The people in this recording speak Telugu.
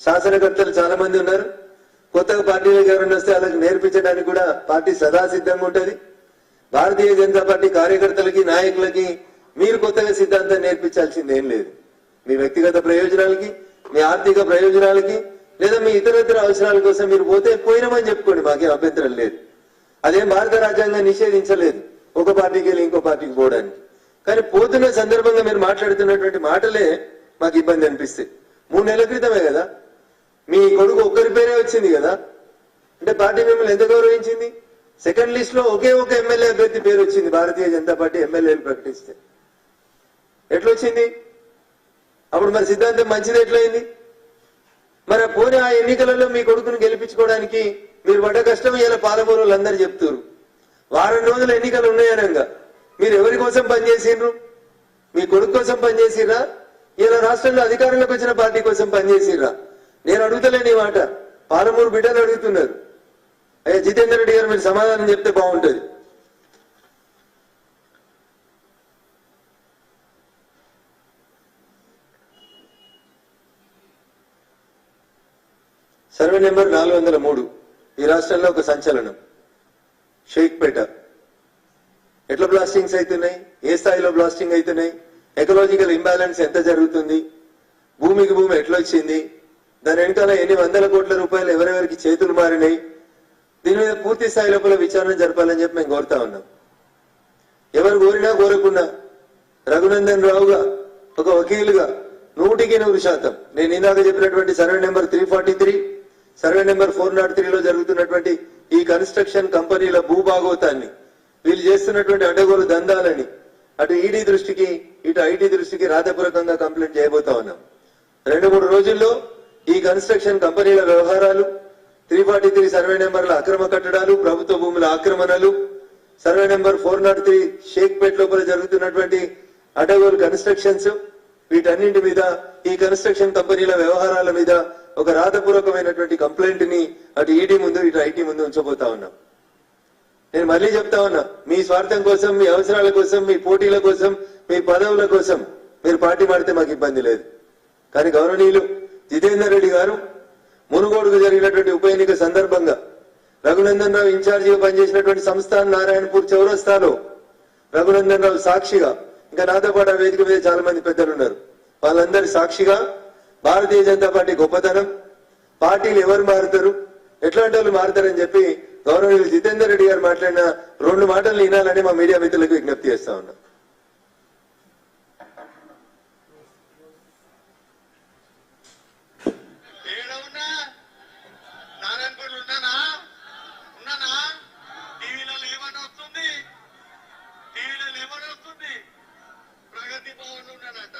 శాసనకర్తలు చాలా మంది ఉన్నారు. కొత్తగా పార్టీలోకి ఎవరైనా వస్తే వాళ్ళకి నేర్పించడానికి కూడా పార్టీ సదా సిద్ధంగా ఉంటుంది. భారతీయ జనతా పార్టీ కార్యకర్తలకి నాయకులకి మీరు కొత్తగా సిద్ధాంతం నేర్పించాల్సింది ఏం లేదు. మీ వ్యక్తిగత ప్రయోజనాలకి, మీ ఆర్థిక ప్రయోజనాలకి, లేదా మీ ఇతర అవసరాల కోసం మీరు పోతే పోయినామని చెప్పుకోండి, మాకేం అభ్యంతరం లేదు. అదేం భారత రాజ్యాంగం నిషేధించలేదు ఒక పార్టీకి వెళ్ళి ఇంకో పార్టీకి పోవడానికి. కానీ పోతున్న సందర్భంగా మీరు మాట్లాడుతున్నటువంటి మాటలే మాకు ఇబ్బంది అనిపిస్తాయి. 3 నెలల క్రితమే కదా మీ కొడుకు ఒక్కరి పేరే వచ్చింది కదా, అంటే పార్టీ మిమ్మల్ని ఎంత గౌరవించింది? సెకండ్ లిస్ట్ లో ఒకే ఒక ఎమ్మెల్యే అభ్యర్థి పేరు వచ్చింది భారతీయ జనతా పార్టీ ఎమ్మెల్యేలు ప్రకటిస్తే. ఎట్లొచ్చింది? అప్పుడు మరి సిద్ధాంతం మంచిది ఎట్లయింది? మరి పోనీ ఆ ఎన్నికలలో మీ కొడుకును గెలిపించుకోవడానికి మీరు పడ్డ కష్టం ఇలా పాలమూరు వాళ్ళందరూ చెప్తారు. వారం రోజులు ఎన్నికలు ఉన్నాయనగా మీరు ఎవరి కోసం పనిచేసిండ్రు? మీ కొడుకు కోసం పనిచేసిర్రా? ఇలా రాష్ట్రంలో అధికారంలోకి వచ్చిన పార్టీ కోసం పనిచేసిర్రా? నేను అడుగుతలేని మాట, పాలమూరు బిడ్డలు అడుగుతున్నారు. అయ్యా జితేందర్ రెడ్డి గారు మీరు సమాధానం చెప్తే బాగుంటుంది. సర్వే నెంబర్ 403 ఈ రాష్ట్రంలో ఒక సంచలనం. షేక్పేట ఎట్లా బ్లాస్టింగ్స్ అవుతున్నాయి, ఏ స్థాయిలో బ్లాస్టింగ్ అవుతున్నాయి, ఎకలాజికల్ ఇంబ్యాలెన్స్ ఎంత జరుగుతుంది, భూమికి భూమి ఎట్లొచ్చింది, దాని వెనకాల ఎన్ని వందల కోట్ల రూపాయలు ఎవరెవరికి చేతులు మారినాయి, దీని మీద పూర్తి స్థాయి లోపల విచారణ జరపాలని చెప్పి మేము కోరుతా ఉన్నాం. ఎవరు కోరినా కోరకున్నా రఘునందన్ రావుగా ఒక వకీలుగా 100% నేను ఇందాక చెప్పినటువంటి సర్వే నెంబర్ 343, సర్వే నెంబర్ 403లో జరుగుతున్నటువంటి ఈ కన్స్ట్రక్షన్ కంపెనీల భూభాగోతాన్ని, వీళ్ళు చేస్తున్నటువంటి అడ్డగోలు దందాలని అటు ఈడీ దృష్టికి ఇటు ఐటీ దృష్టికి రాతపూర్వకంగా కంప్లైంట్ చేయబోతా ఉన్నాం. 2-3 రోజుల్లో ఈ కన్స్ట్రక్షన్ కంపెనీల వ్యవహారాలు, 343 సర్వే నెంబర్ల అక్రమ కట్టడాలు, ప్రభుత్వ భూముల ఆక్రమణలు, సర్వే నెంబర్ 403 షేక్పేట్ లోపల జరుగుతున్నటువంటి అడ్డగోలు కన్స్ట్రక్షన్స్, వీటన్నింటి మీద ఈ కన్స్ట్రక్షన్ కంపెనీల వ్యవహారాల మీద ఒక రాతపూర్వకమైనటువంటి కంప్లైంట్ ని అటు ఈడీ ముందు ఇటు ఐటీ ముందు ఉంచబోతా ఉన్నాం. నేను మళ్ళీ చెప్తా ఉన్నా, మీ స్వార్థం కోసం, మీ అవసరాల కోసం, మీ పోటీల కోసం, మీ పదవుల కోసం మీరు పార్టీ మారితే మాకు ఇబ్బంది లేదు. కానీ గౌరవనీయులు జితేందర్ రెడ్డి గారు మునుగోడుకు జరిగినటువంటి ఉప ఎన్నిక సందర్భంగా రఘునందన్ రావు ఇన్ఛార్జిగా పనిచేసినటువంటి సంస్థాన్ నారాయణపూర్ చౌరస్తాలో రఘునందన్ రావు సాక్షిగా, ఇంకా నాతో పాటు ఆ వేదిక మీద చాలా మంది పెద్దలు ఉన్నారు, వాళ్ళందరి సాక్షిగా భారతీయ జనతా పార్టీ గొప్పతనం, పార్టీలు ఎవరు మారుతారు, ఎట్లాంటి వాళ్ళు మారుతారని చెప్పి గౌరవనీయులు జితేందర్ రెడ్డి గారు మాట్లాడిన 2 మాటలు వినాలని మా మీడియా మిత్రులకు విజ్ఞప్తి చేస్తా ఉన్నా. ప్రగతి భవన్ ఉన్నానట.